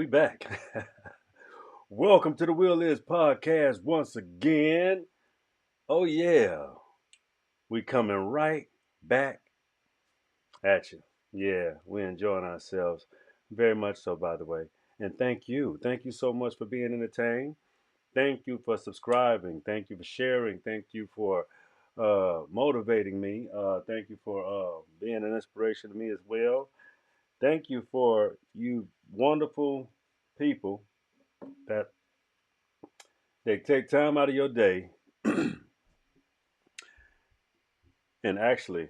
we back. Welcome to the Will Is podcast once again. Oh yeah, we coming right back at you. Yeah, we're enjoying ourselves very much so, by the way. And thank you so much for being entertained. Thank you for subscribing. Thank you for sharing. Thank you for motivating me. Thank you for being an inspiration to me as well. Thank you for you wonderful people that they take time out of your day and actually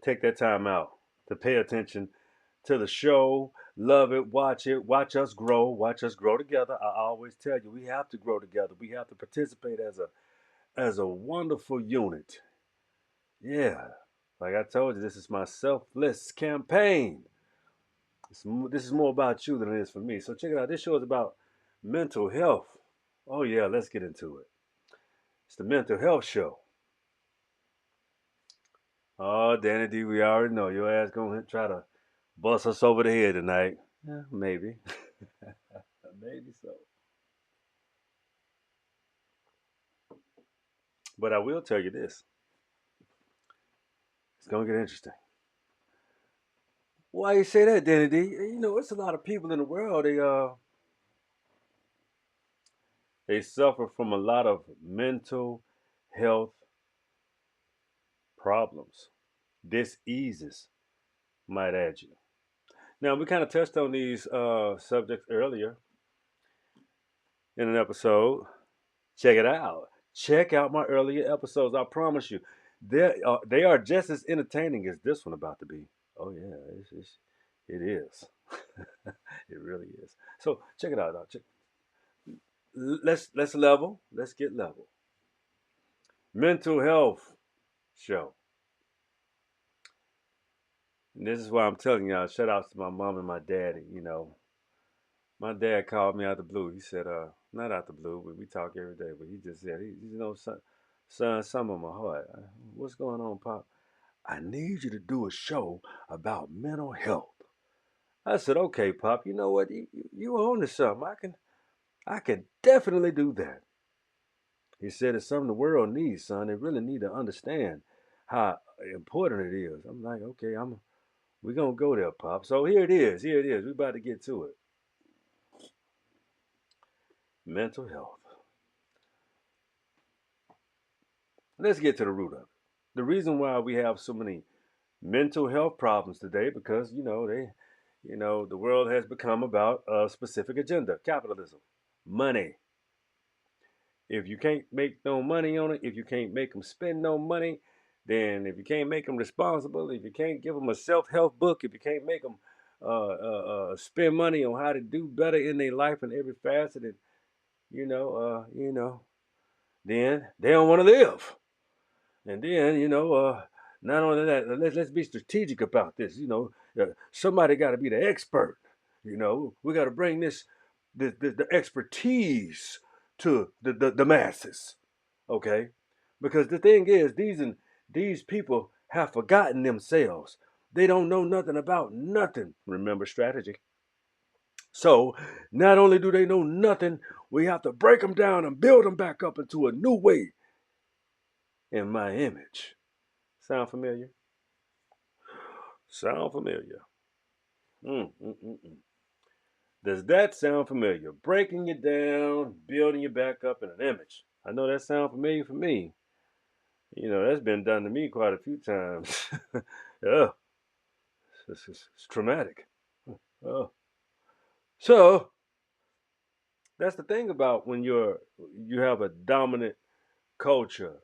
take that time out to pay attention to the show, love it, watch us grow together. I always tell you, we have to grow together. We have to participate as a wonderful unit. Yeah, like I told you, this is my selfless campaign. This is more about you than it is for me. So check it out. This show is about mental health. Oh yeah, let's get into it. It's the mental health show. Oh, Danny D, we already know your ass gonna try to bust us over the head tonight. Yeah, maybe. Maybe so. But I will tell you this. It's gonna get interesting. Why you say that, Danny D? It's a lot of people in the world. They suffer from a lot of mental health problems, diseases, might add you. Now we kind of touched on these subjects earlier in an episode. Check it out. Check out my earlier episodes. I promise you, they are just as entertaining as this one about to be. Oh yeah, it is. It really is. So check it out. Let's level. Let's get level. Mental health show. And this is why I'm telling y'all. Shout outs to my mom and my daddy. My dad called me out the blue. He said, not out the blue, but we talk every day. But he just said, son, some of my heart. What's going on, Pop? I need you to do a show about mental health. I said, okay, Pop. You know what? You own to something. I can definitely do that. He said it's something the world needs, son. They really need to understand how important it is. I'm like, okay, we're gonna go there, Pop. So here it is. Here it is. We're about to get to it. Mental health. Let's get to the root of it. The reason why we have so many mental health problems today because the world has become about a specific agenda: capitalism, money. If you can't make no money on it, if you can't make them spend no money, then if you can't make them responsible, if you can't give them a self-help book, if you can't make them spend money on how to do better in their life in every facet, and then they don't want to live. And then, not only that, let's be strategic about this. Somebody got to be the expert. We got to bring the expertise to the masses. Okay, because the thing is, these people have forgotten themselves. They don't know nothing about nothing. Remember strategy. So not only do they know nothing, we have to break them down and build them back up into a new way in my image. Sound familiar? Sound familiar? Mm, mm, mm, mm. Does that sound familiar? Breaking you down, building you back up in an image. I know that sound familiar for me. That's been done to me quite a few times. Yeah, it's traumatic. Oh. So that's the thing about when you have a dominant culture,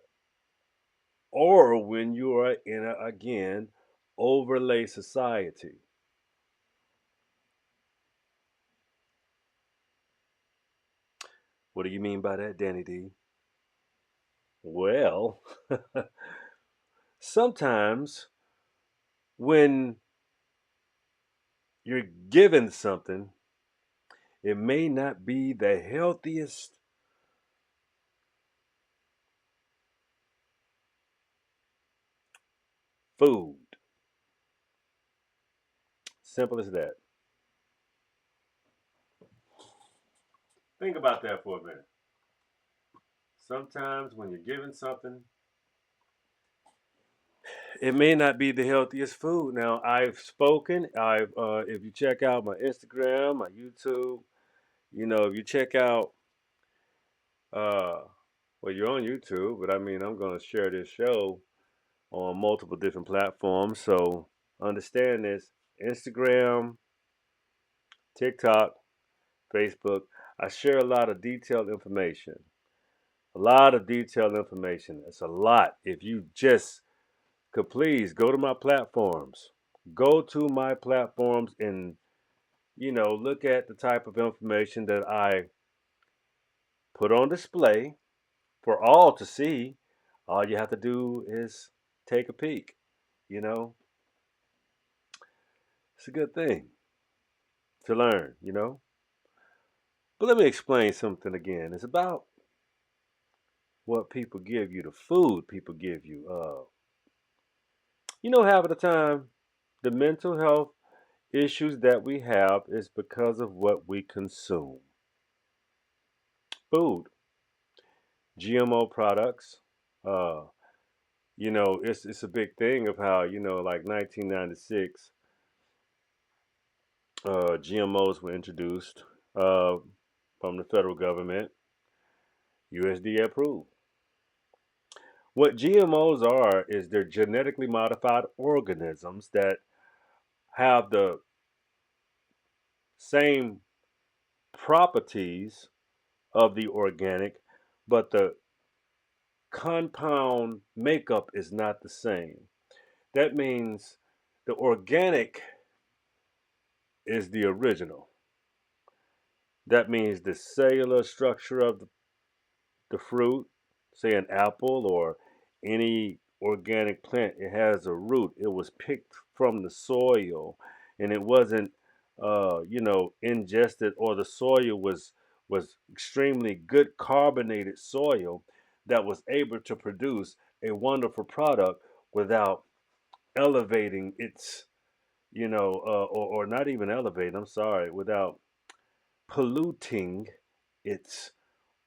or when you are in again overlay society. What do you mean by that, Danny D? Well, sometimes when you're given something, it may not be the healthiest food. Simple as that. Think about that for a minute. Sometimes when you're given something, it may not be the healthiest food. Now, I've spoken. If you check out my Instagram, my YouTube, if you check out, uh, well, you're on YouTube, but I mean, I'm going to share this show on multiple different platforms. So understand this: Instagram, TikTok, Facebook. I share a lot of detailed information. A lot of detailed information. It's a lot. If you just could please go to my platforms, go to my platforms and look at the type of information that I put on display for all to see. All you have to do is take a peek. You know, it's a good thing to learn. But let me explain something again. It's about what people give you, the food people give you. Half of the time, the mental health issues that we have is because of what we consume. Food, GMO products. Uh, it's a big thing of how like 1996, GMOs were introduced uh, from the federal government, USDA approved. What GMOs are is they're genetically modified organisms that have the same properties of the organic, but the compound makeup is not the same. That means the organic is the original. That means the cellular structure of the fruit, say an apple or any organic plant, it has a root. It was picked from the soil, and it wasn't, ingested, or the soil was extremely good carbonated soil that was able to produce a wonderful product without elevating its, or not even elevating. I'm sorry, without polluting its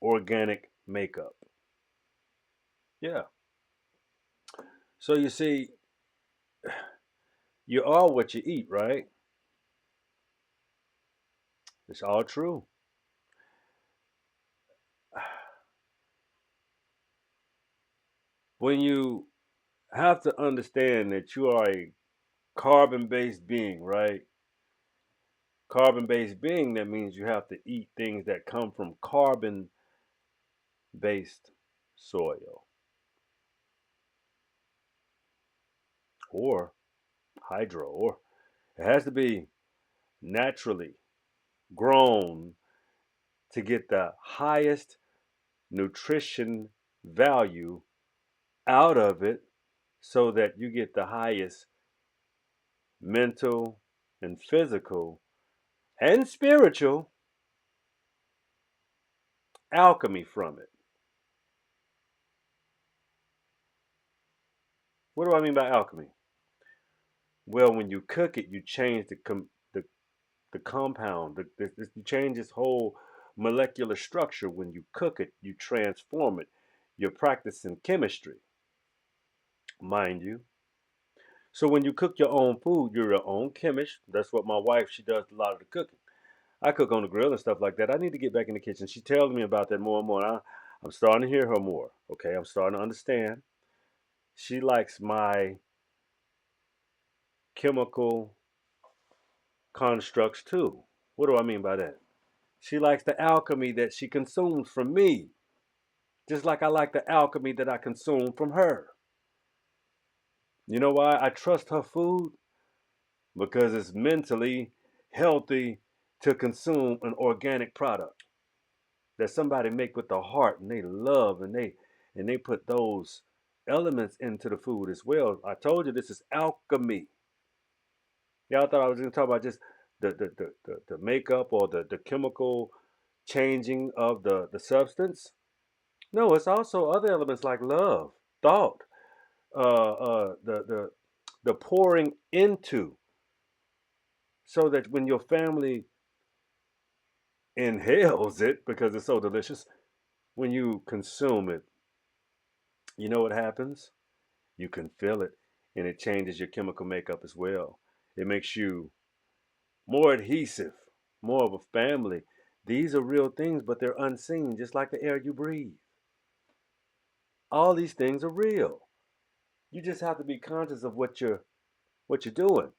organic makeup. Yeah. So you see, you are what you eat, right? It's all true. When you have to understand that you are a carbon based being, right? Carbon based being, that means you have to eat things that come from carbon based soil or hydro, or it has to be naturally grown to get the highest nutrition value out of it so that you get the highest mental and physical and spiritual alchemy from it. What do I mean by alchemy? Well, when you cook it, you change the compound. You change its whole molecular structure. When you cook it, you transform it. You're practicing chemistry, mind you. So when you cook your own food, you're your own chemist. That's what my wife, she does a lot of the cooking. I cook on the grill and stuff like that. I need to get back in the kitchen. She tells me about that more and more. I'm starting to hear her more. Okay, I'm starting to understand. She likes my chemical constructs too. What do I mean by that? She likes the alchemy that she consumes from me, just like I like the alchemy that I consume from her. You know why I trust her food? Because it's mentally healthy to consume an organic product that somebody make with the heart and they love, and they put those elements into the food as well. I told you this is alchemy. Y'all thought I was going to talk about just the makeup or the chemical changing of the substance. No, it's also other elements like love, thought, the pouring into, so that when your family inhales it because it's so delicious. When you consume it, you know what happens? You can feel it, and it changes your chemical makeup as well. It makes you more adhesive, more of a family. These are real things, but they're unseen, just like the air you breathe. All these things are real. You just have to be conscious of what you're doing.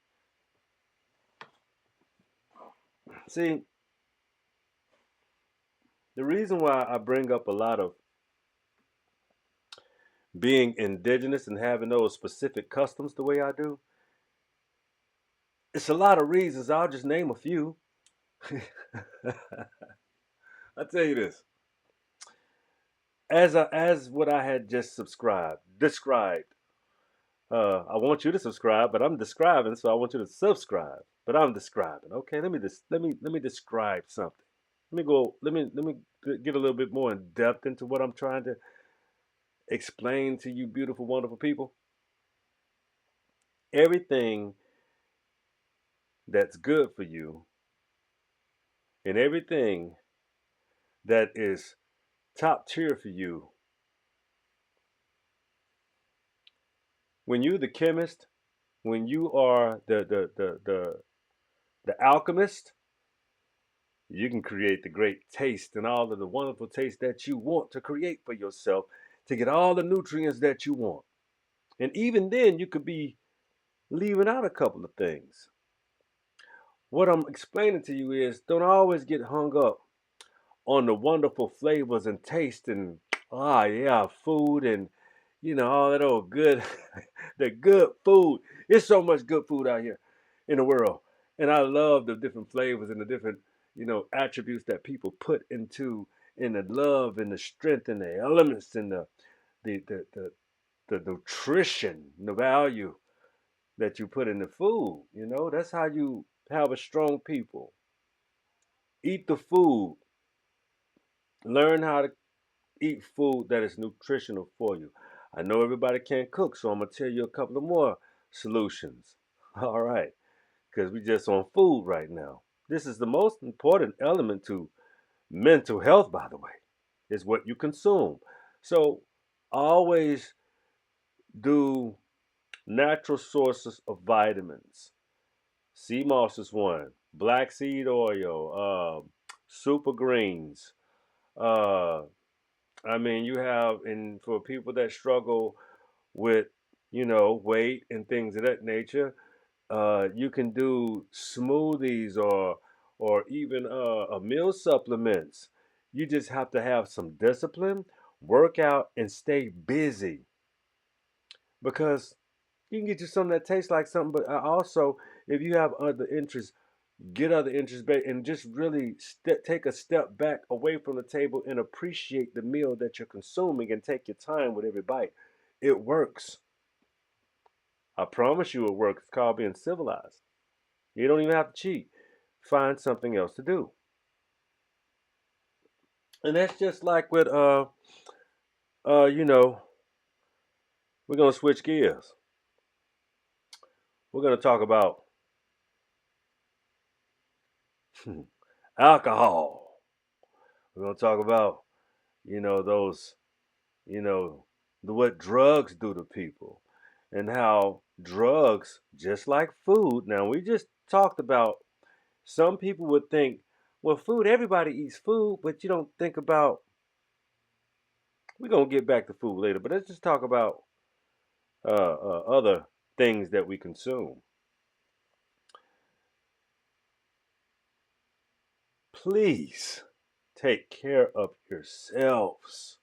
See, the reason why I bring up a lot of being indigenous and having those specific customs the way I do, it's a lot of reasons. I'll just name a few. I tell you this, as what I had just described. I want you to subscribe, but I'm describing, so I want you to subscribe. But I'm describing. Okay, let me describe something. Let me get a little bit more in depth into what I'm trying to explain to you, beautiful, wonderful people. Everything that's good for you and everything that is top tier for you, when you're the chemist, when you are the alchemist, you can create the great taste and all of the wonderful taste that you want to create for yourself to get all the nutrients that you want. And even then, you could be leaving out a couple of things. What I'm explaining to you is don't always get hung up on the wonderful flavors and taste and yeah, food and all that old good the good food. There's so much good food out here in the world. And I love the different flavors and the different, attributes that people put into in the love and the strength and the elements and the the the, the nutrition, the value that you put in the food. That's how you have a strong people. Eat the food. Learn how to eat food that is nutritional for you. I know everybody can't cook, so I'm gonna tell you a couple of more solutions. All right, because we just on food right now. This is the most important element to mental health, by the way, is what you consume. So always do natural sources of vitamins. Sea moss is one. Black seed oil, super greens, uh, I mean, you have, and for people that struggle with, weight and things of that nature, you can do smoothies or even meal supplements. You just have to have some discipline, work out, and stay busy because you can get you something that tastes like something. But also, if you have other interests, get other interests back and just really take a step back away from the table and appreciate the meal that you're consuming and take your time with every bite. It works. I promise you it works. It's called being civilized. You don't even have to cheat. Find something else to do. And that's just like with uh you know, we're gonna switch gears. We're gonna talk about alcohol. We're gonna talk about, those you know, what drugs do to people and how drugs, just like food, now we just talked about some people would think, well, food, everybody eats food, but you don't think about, we're going to get back to food later, but let's just talk about other things that we consume. Please take care of yourselves.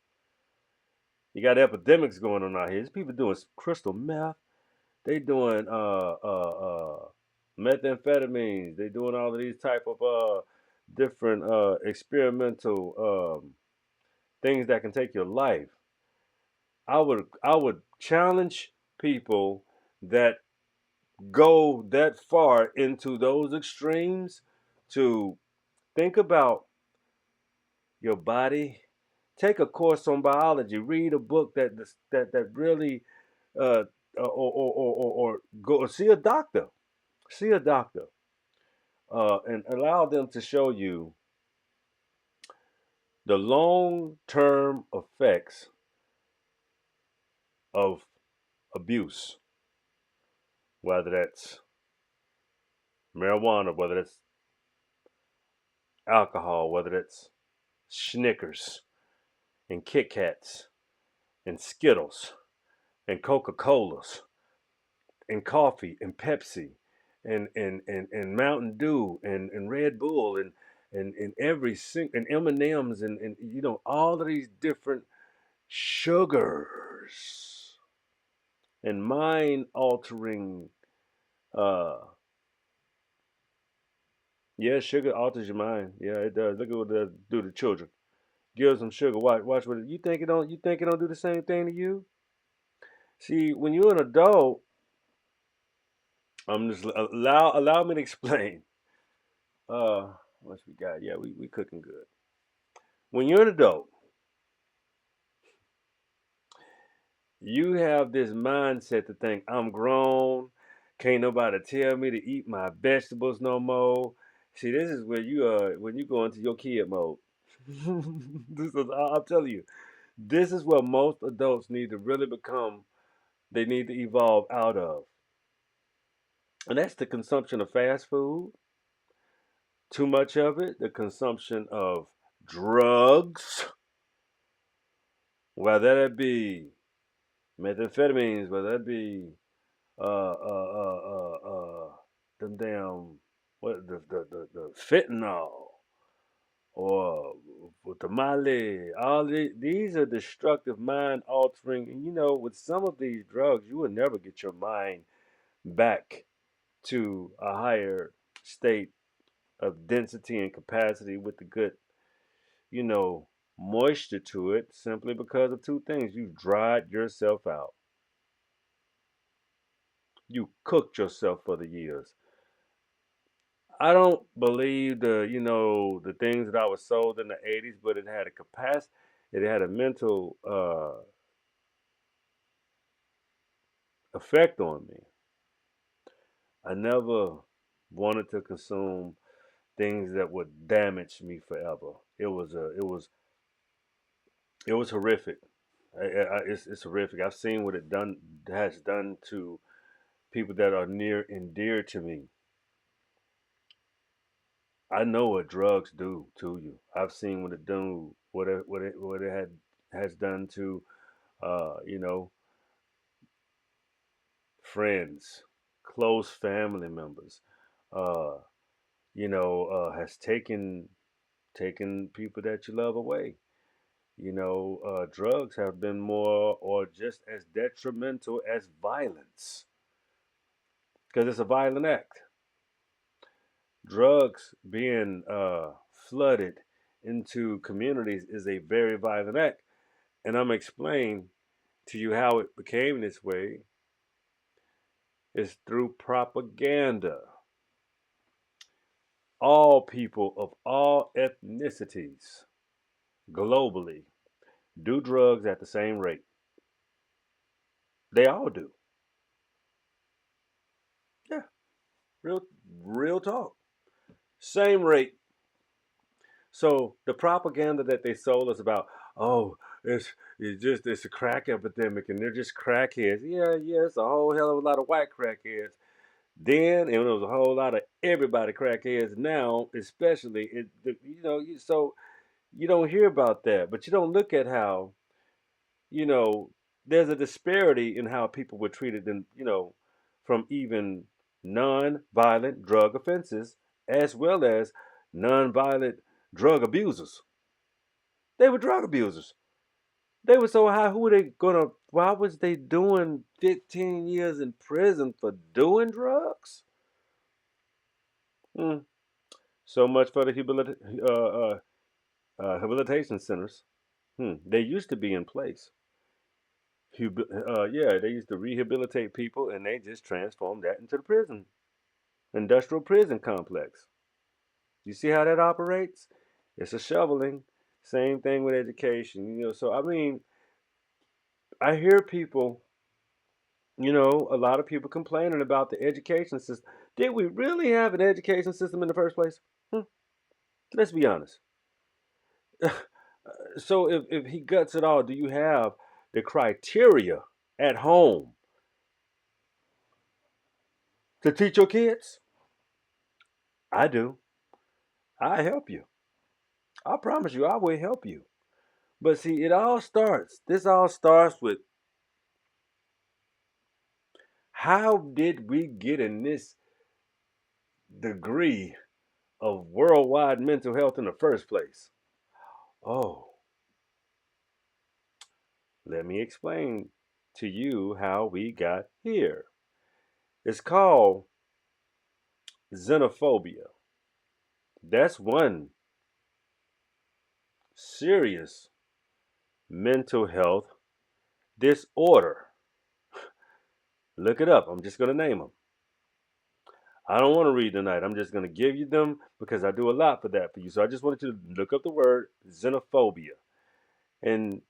You got epidemics going on out here. There's people doing crystal meth. They doing methamphetamines. They doing all of these type of different experimental things that can take your life. I would challenge people that go that far into those extremes to think about your body. Take a course on biology. Read a book that really uh, or go see a doctor. See a doctor and allow them to show you The long-term effects of abuse, whether that's marijuana, whether that's alcohol, whether that's Snickers and Kit Kats and Skittles and Coca-Colas and coffee and Pepsi and Mountain Dew and Red Bull and every and M&Ms and you know all of these different sugars and mind altering uh yeah, sugar alters your mind. Yeah, it does. Look at what it does do to children. Give them sugar. Watch what you think it don't do the same thing to you? See, when you're an adult, I'm just allow me to explain. What we got? Yeah, we cooking good. When you're an adult, you have this mindset to think I'm grown, can't nobody tell me to eat my vegetables no more. See, this is where you when you go into your kid mode. I'm telling you, this is what most adults need to really become. They need to evolve out of, and that's the consumption of fast food, too much of it, the consumption of drugs, whether that be methamphetamines, whether that be uh uh uh them damn what the fentanyl or tamale, these are destructive, mind altering, and you know with some of these drugs you will never get your mind back to a higher state of density and capacity with the good, you know, moisture to it simply because of two things. You dried yourself out. You cooked yourself for the years. I don't believe the things that I was sold in the 80s, but it had a capacity, it had a mental effect on me. I never wanted to consume things that would damage me forever. It was horrific. It's horrific. I've seen what it done has done to people that are near and dear to me. I know what drugs do to you. I've seen what it do, what it had has done to, you know, friends, close family members. Uh, has taken people that you love away. Drugs have been more or just as detrimental as violence because it's a violent act. Drugs being flooded into communities is a very violent act. And I'm explaining to you how it became this way is through propaganda. All people of all ethnicities globally do drugs at the same rate. They all do. Yeah, real real talk. Same rate. So the propaganda that they sold us about, oh, it's a crack epidemic and they're just crackheads. Yeah, it's a whole hell of a lot of white crackheads. Then and there was a whole lot of everybody crackheads now, especially so you don't hear about that, but you don't look at how you know there's a disparity in how people were treated in from even non-violent drug offenses as well as non-violent drug abusers. They were drug abusers. They were so high. Who were they gonna? Why was they doing 15 years in prison for doing drugs? Hmm. So much for the rehabilitation centers. They used to be in place. Yeah, they used to rehabilitate people, and they just transformed that into the prison, industrial prison complex. You see how that operates? It's a shoveling. Same thing with education. So I mean, I hear people. A lot of people complaining about the education system. Did we really have an education system in the first place? Hmm? Let's be honest. So if he guts it all, do you have the criteria at home to teach your kids? I do. I help you. I promise you, I will help you. But see, this all starts with how did we get in this degree of worldwide mental health in the first place? Oh, let me explain to you how we got here. It's called xenophobia. That's one serious mental health disorder. Look it up. I'm just going to name them. I don't want to read tonight. I'm just going to give you them because I do a lot for that for you. So I just wanted you to look up the word xenophobia and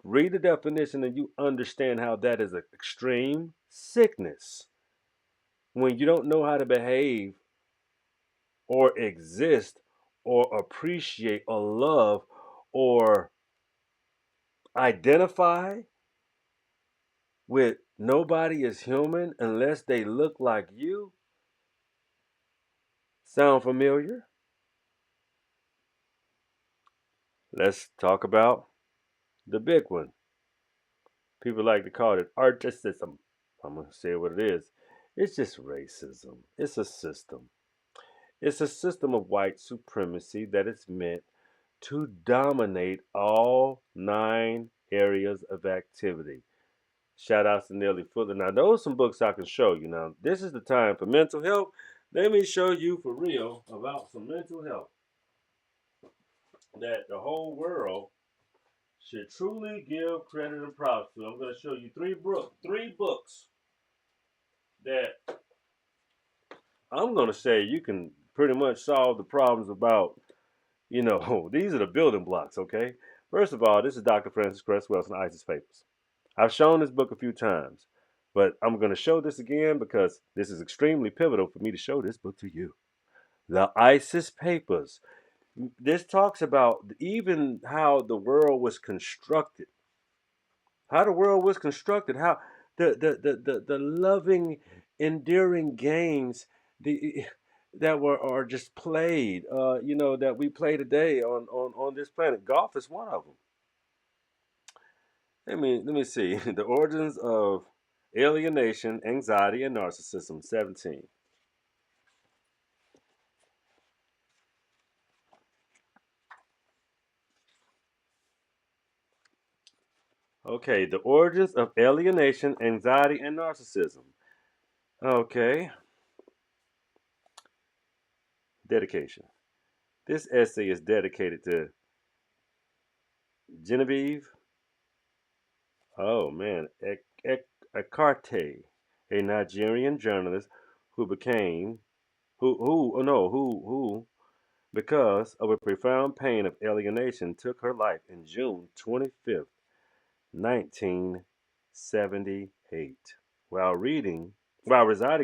read the definition, and you understand how that is an extreme sickness when you don't know how to behave or exist or appreciate or love or identify with nobody is human unless they look like you. Sound familiar? Let's talk about the big one. People like to call it articism. I'm going to say what it is. It's just racism. It's a system. It's a system of white supremacy that is meant to dominate all 9 areas of activity. Shout outs to Nelly Fuller. Now, those are some books I can show you. Now, this is the time for mental health. Let me show you for real about some mental health that the whole world should truly give credit and props to. I'm going to show you three books that I'm going to say you can pretty much solve the problems about. These are the building blocks, okay? First of all, this is Dr. Francis Cress Wells's ISIS Papers. I've shown this book a few times, but I'm going to show this again because this is extremely pivotal for me to show this book to you. The ISIS Papers. This talks about even how the world was constructed, how the loving, endearing games the that were are just played, that we play today on this planet. Golf is one of them. Let me see. The origins of alienation, anxiety, and narcissism. 17. Okay, the origins of alienation, anxiety, and narcissism. Okay, dedication. This essay is dedicated to Genevieve. Oh man, Ekarte, a Nigerian journalist who became who oh no who because of a profound pain of alienation took her life in June 25th, 1978. While residing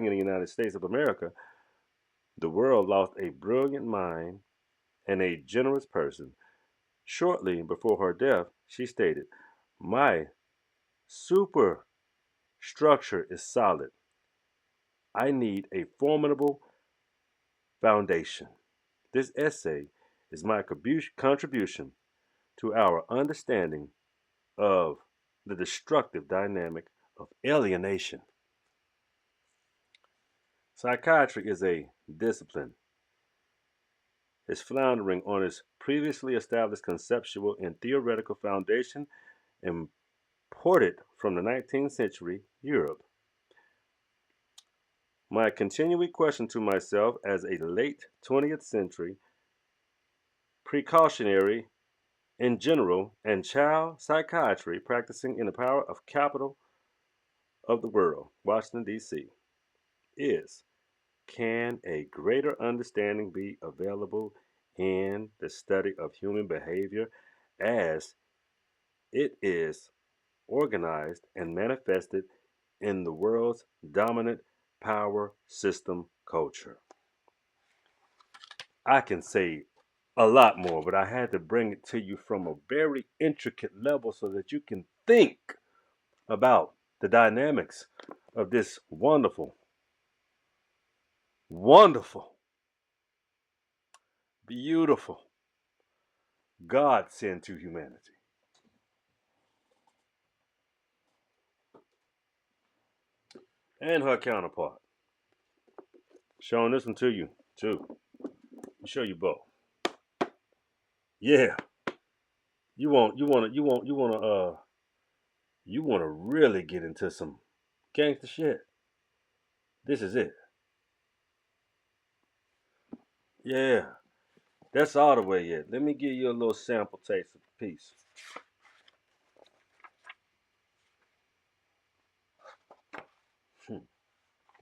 in the United States of America, the world lost a brilliant mind and a generous person. Shortly before her death, she stated, "My superstructure is solid. I need a formidable foundation." This essay is my contribution to our understanding of the destructive dynamic of alienation. Psychiatry is a discipline. It's floundering on its previously established conceptual and theoretical foundation imported from the 19th century Europe. My continuing question to myself as a late 20th century precautionary in general and child psychiatry practicing in the power of capital of the world, Washington, D.C., is: can a greater understanding be available in the study of human behavior as it is organized and manifested in the world's dominant power system culture? I can say a lot more, but I had to bring it to you from a very intricate level so that you can think about the dynamics of this wonderful, wonderful, beautiful God sent to humanity. And her counterpart. Showing this one to you, too. I'll show you both. Yeah. You wanna really get into some gangster shit. This is it. Yeah. That's all the way yet. Let me give you a little sample taste of the piece.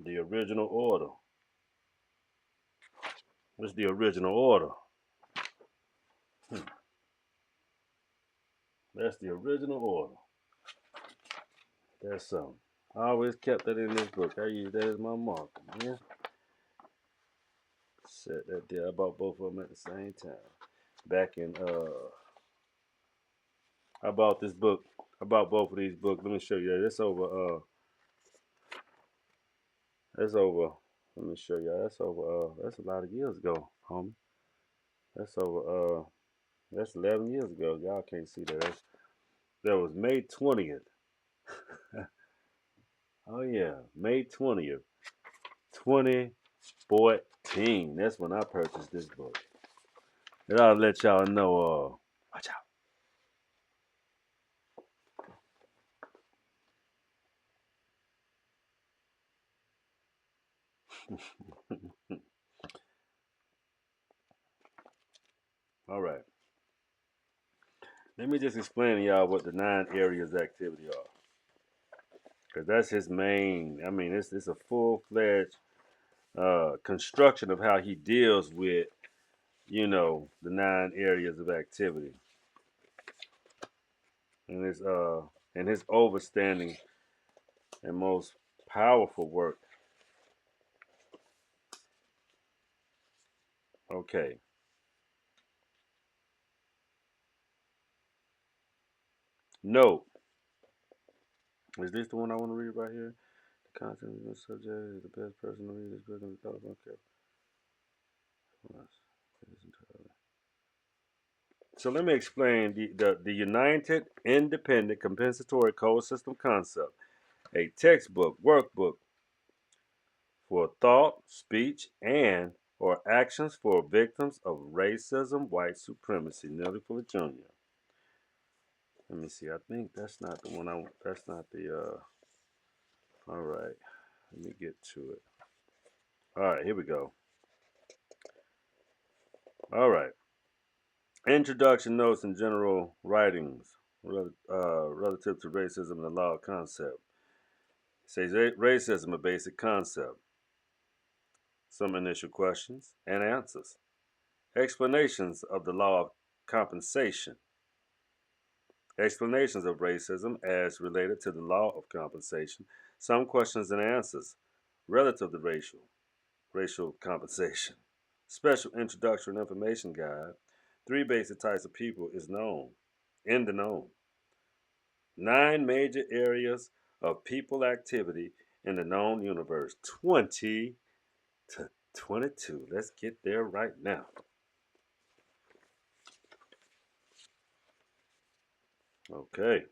The original order. What's the original order? That's the original order. That's something. I always kept that in this book. I use that as my marker, man. Set that there. I bought both of them at the same time. Back in I bought this book. I bought both of these books. Let me show you that. That's over. Let me show you. That's over. That's a lot of years ago, homie. That's over. That's 11 years ago. Y'all can't see that. That was May 20th. Oh yeah, May 20th, 2014. That's when I purchased this book. And I'll let y'all know. Watch out. All right. Let me just explain to y'all what the 9 areas of activity are. Because that's his main. I mean, it's a full fledged construction of how he deals with, the 9 areas of activity, and his overstanding and most powerful work. Okay, note. Is this the one I want to read right here? The content of the subject is the best person to read this book on the telephone. Okay. So let me explain the United Independent Compensatory Code System concept, a textbook, workbook for thought, speech, and or actions for victims of racism, white supremacy. Nelly Fuller Jr. Let me see. I think that's not the one I. That's not the. All right. Let me get to it. All right. Here we go. All right. Introduction notes and general writings relative to racism and the law concept. It says racism a basic concept. Some initial questions and answers. Explanations of the law of compensation. Explanations of racism as related to the law of compensation. Some questions and answers relative to racial compensation. Special introduction information guide. 3 basic types of people is known. In the known. 9 major areas of people activity in the known universe. 20 to 22. Let's get there right now. Okay.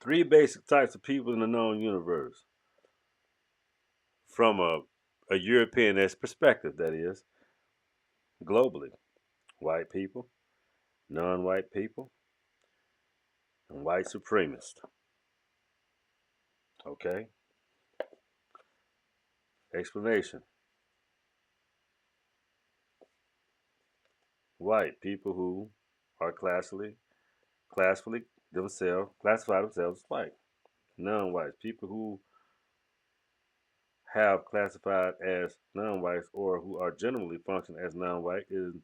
3 basic types of people in the known universe. From a European perspective, that is, globally. White people, non-white people, and white supremacists. Okay? Explanation. White people who are classify themselves as white. Non-whites, people who have classified as non-whites or who are generally function as non-white in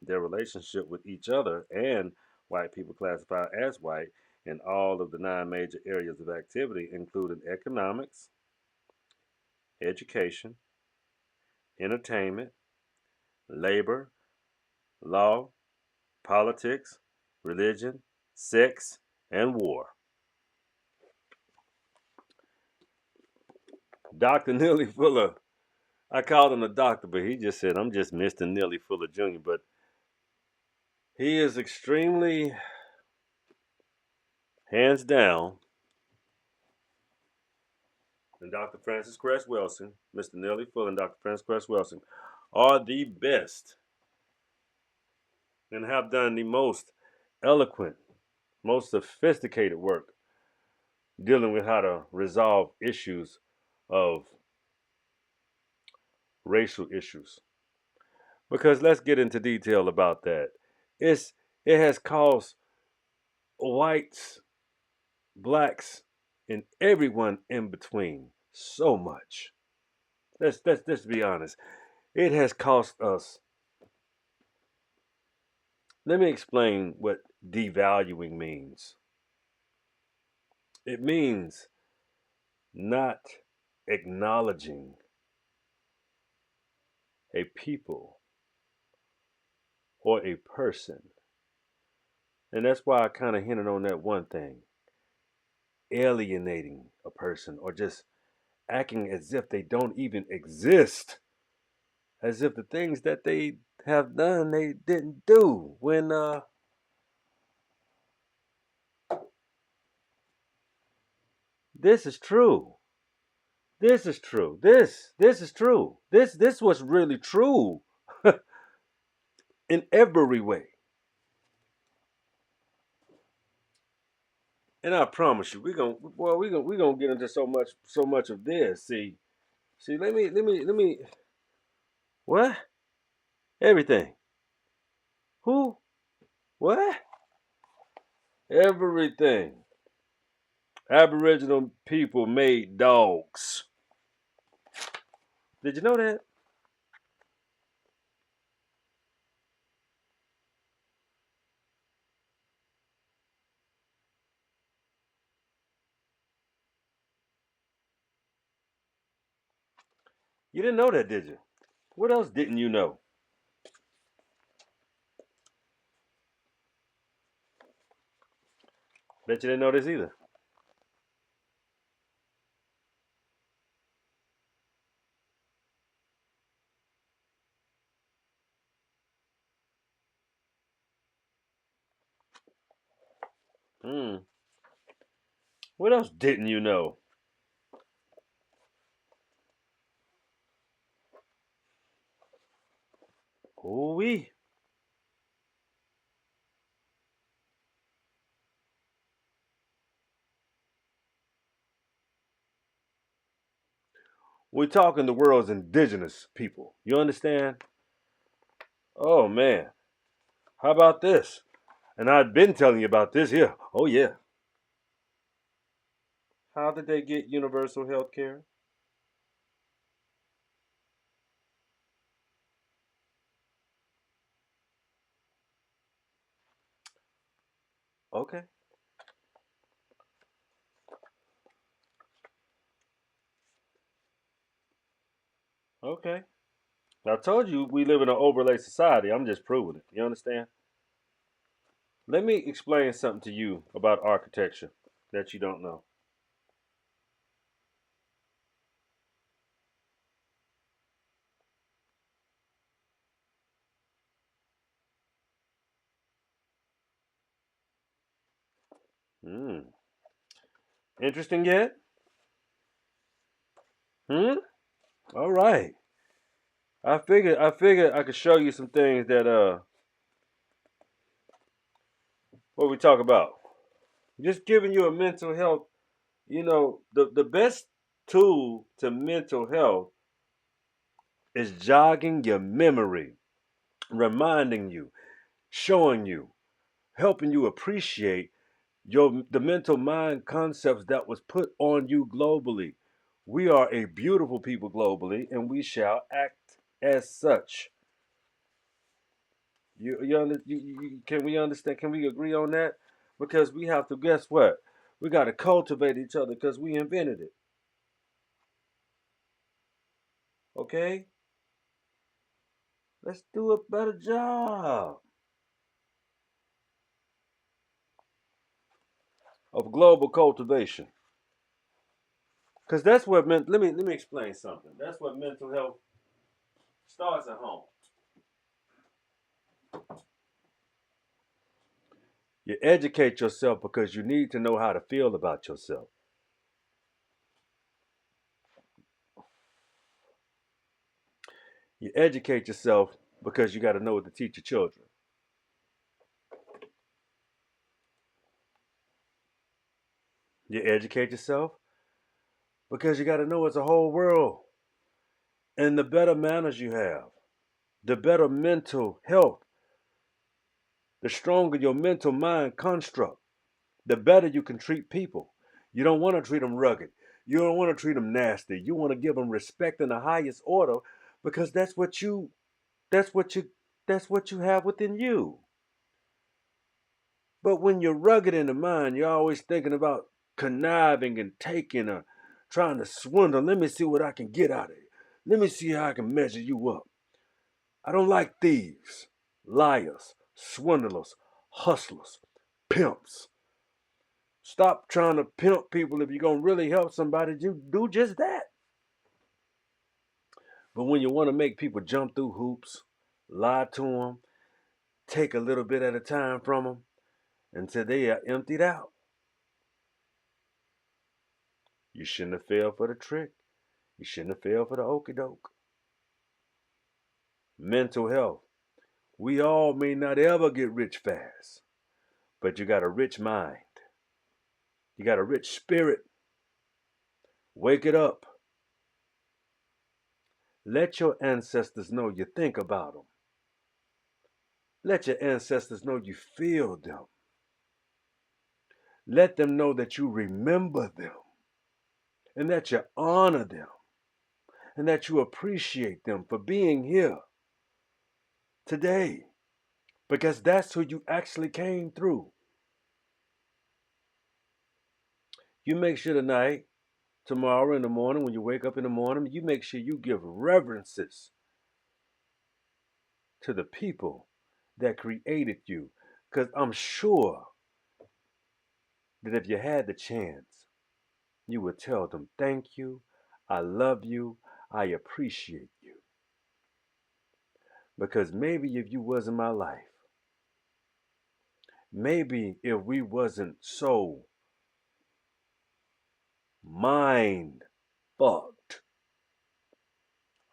their relationship with each other, and white people classified as white in all of the 9 major areas of activity, including economics, education, entertainment, labor, law, politics, religion, sex, and war. Dr. Neely Fuller, I called him a doctor, but he just said, I'm just Mr. Neely Fuller Jr., but he is extremely, hands down, and Dr. Francis Cress Wilson, Mr. Neely Fuller and Dr. Francis Cress Wilson are the best and have done the most eloquent, most sophisticated work dealing with how to resolve issues of racial issues. Because let's get into detail about that. It's it has caused whites, blacks, and everyone in between so much. Let's be honest. It has cost us. Let me explain what devaluing means. It means not acknowledging a people or a person. And that's why I kind of hinted on that one thing, alienating a person or just acting as if they don't even exist, as if the things that they have done they didn't do. When this is true. This is true. This is true. This was really true in every way. And I promise you, we gonna get into so much of this. See, let me what? Everything. Who? What? Everything. Aboriginal people made dogs. Did you know that? You didn't know that, did you? What else didn't you know? Bet you didn't know this either. Hmm. What else didn't you know? Oh, we're talking the world's indigenous people. You understand? Oh man. How about this? And I've been telling you about this here. Oh yeah. How did they get universal health care? Okay. Okay. I told you we live in an overlay society. I'm just proving it. You understand? Let me explain something to you about architecture that you don't know. Hmm. Interesting yet? Hmm? All right. I figured I could show you some things that what we talk about. Just giving you a mental health, the best tool to mental health is jogging your memory, reminding you, showing you, helping you appreciate the mental mind concepts that was put on you globally. We are a beautiful people globally, and we shall act as such. Can we understand? Can we agree on that? Because we have to. Guess what? We got to cultivate each other because we invented it. Okay. Let's do a better job of global cultivation. Because that's what let me explain something. That's what mental health starts at home. You educate yourself because you need to know how to feel about yourself. You educate yourself because you got to know what to teach your children. You educate yourself because you got to know it's a whole world. And the better manners you have, the better mental health, the stronger your mental mind construct, the better you can treat people. You don't want to treat them rugged. You don't want to treat them nasty. You want to give them respect in the highest order because that's what you that's what you have within you. But when you're rugged in the mind, you're always thinking about conniving and taking or trying to swindle. Let me see what I can get out of it. Let me see how I can measure you up. I don't like thieves, liars, swindlers, hustlers, pimps. Stop trying to pimp people. If you're going to really help somebody, you do just that. But when you want to make people jump through hoops, lie to them, take a little bit at a time from them until they are emptied out, you shouldn't have fell for the trick. You shouldn't have fell for the okey doke. Mental health. We all may not ever get rich fast, but you got a rich mind. You got a rich spirit. Wake it up. Let your ancestors know you think about them. Let your ancestors know you feel them. Let them know that you remember them and that you honor them and that you appreciate them for being here today because that's who you actually came through. You make sure tonight, tomorrow in the morning, when you wake up in the morning, you make sure you give reverences to the people that created you. Because I'm sure that if you had the chance, you would tell them, thank you, I love you, I appreciate you. Because maybe if you wasn't my life, maybe if we wasn't so mind fucked,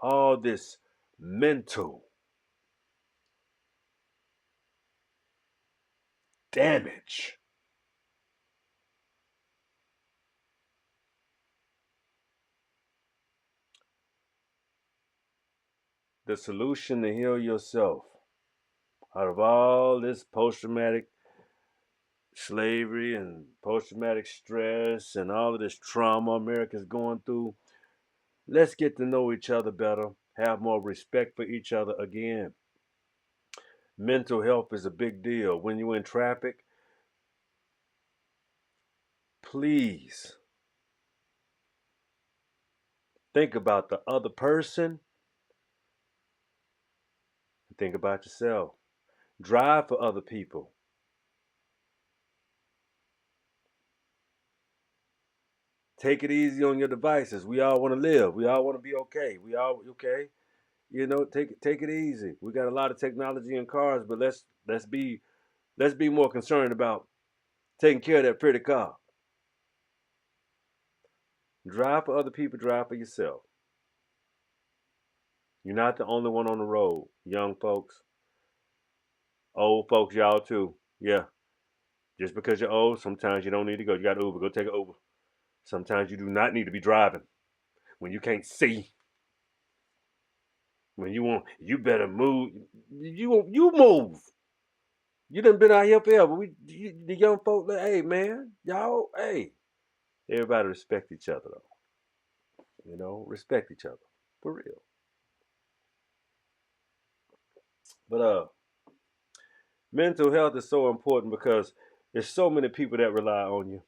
all this mental damage, the solution to heal yourself out of all this post-traumatic slavery and post-traumatic stress and all of this trauma America's going through, let's get to know each other better, have more respect for each other again. Mental health is a big deal. When you're in traffic, please think about the other person and think about yourself. Drive for other people. Take it easy on your devices. We all want to live. We all want to be okay. We all okay. Take it easy. We got a lot of technology in cars, but let's be more concerned about taking care of that pretty car. Drive for other people, drive for yourself. You're not the only one on the road. Young folks, old folks, y'all too. Yeah. Just because you're old, sometimes you don't need to go. You got Uber. Go take an Uber. Sometimes you do not need to be driving when you can't see. When you better move. You move. You done been out here forever. The young folk, hey man, y'all, hey, everybody respect each other though. Respect each other for real. But mental health is so important because there's so many people that rely on you.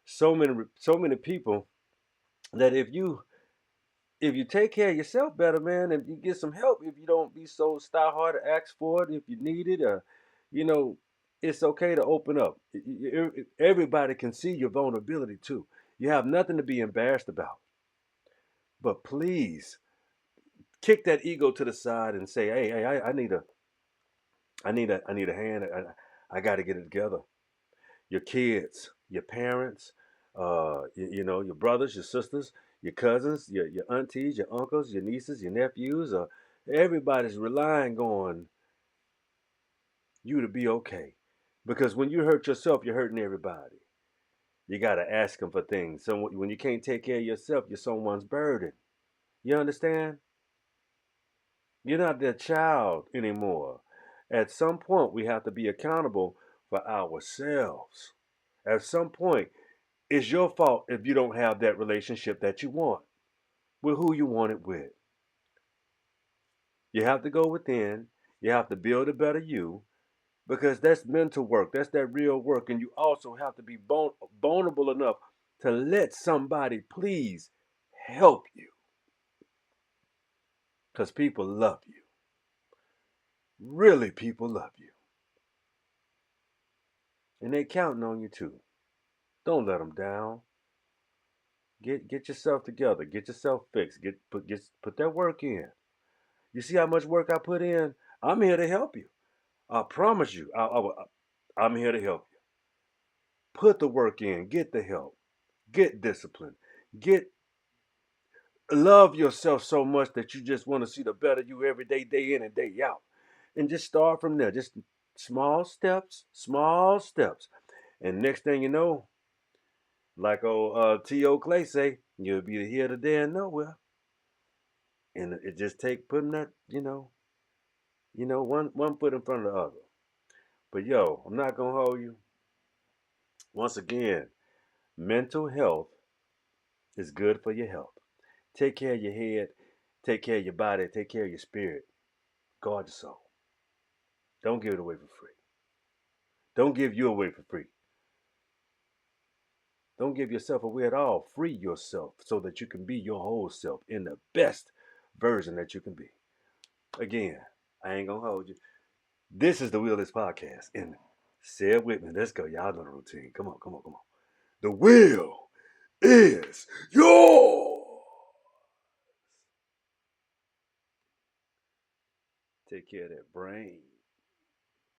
So many people that if you if you take care of yourself better, man, if you get some help, if you don't be so star-hard to ask for it, if you need it, you know, it's okay to open up. Everybody can see your vulnerability too. You have nothing to be embarrassed about. But please kick that ego to the side and say, hey, I need a hand. I got to get it together. Your kids, your parents, you know, your brothers, your sisters, your cousins, your aunties, your uncles, your nieces, your nephews, everybody's relying on you to be okay. Because when you hurt yourself, you're hurting everybody. You got to ask them for things. So when you can't take care of yourself, you're someone's burden. You understand? You're not their child anymore. At some point, we have to be accountable for ourselves. At some point, it's your fault if you don't have that relationship that you want with who you want it with. You have to go within. You have to build a better you because that's mental work. That's that real work. And you also have to be vulnerable enough to let somebody please help you because people love you. Really, people love you. And they counting on you too. Don't let them down. Get yourself together. Get yourself fixed. Put that work in. You see how much work I put in? I'm here to help you. I promise you. I'm here to help you. Put the work in. Get the help. Get discipline. Get love yourself so much that you just want to see the better you every day, day in and day out. And just start from there. Just small steps, small steps. And next thing you know, like old T.O. Clay say, you'll be here today and nowhere. And it just take putting that, one foot in front of the other. But yo, I'm not gonna hold you. Once again, mental health is good for your health. Take care of your head, take care of your body, take care of your spirit. Guard your soul. Don't give it away for free. Don't give you away for free. Don't give yourself away at all. Free yourself so that you can be your whole self in the best version that you can be. Again, I ain't gonna hold you. This is the Wheelless Podcast. And say it with me. Let's go. Y'all know the routine. Come on, come on, come on. The wheel is yours. Take care of that brain.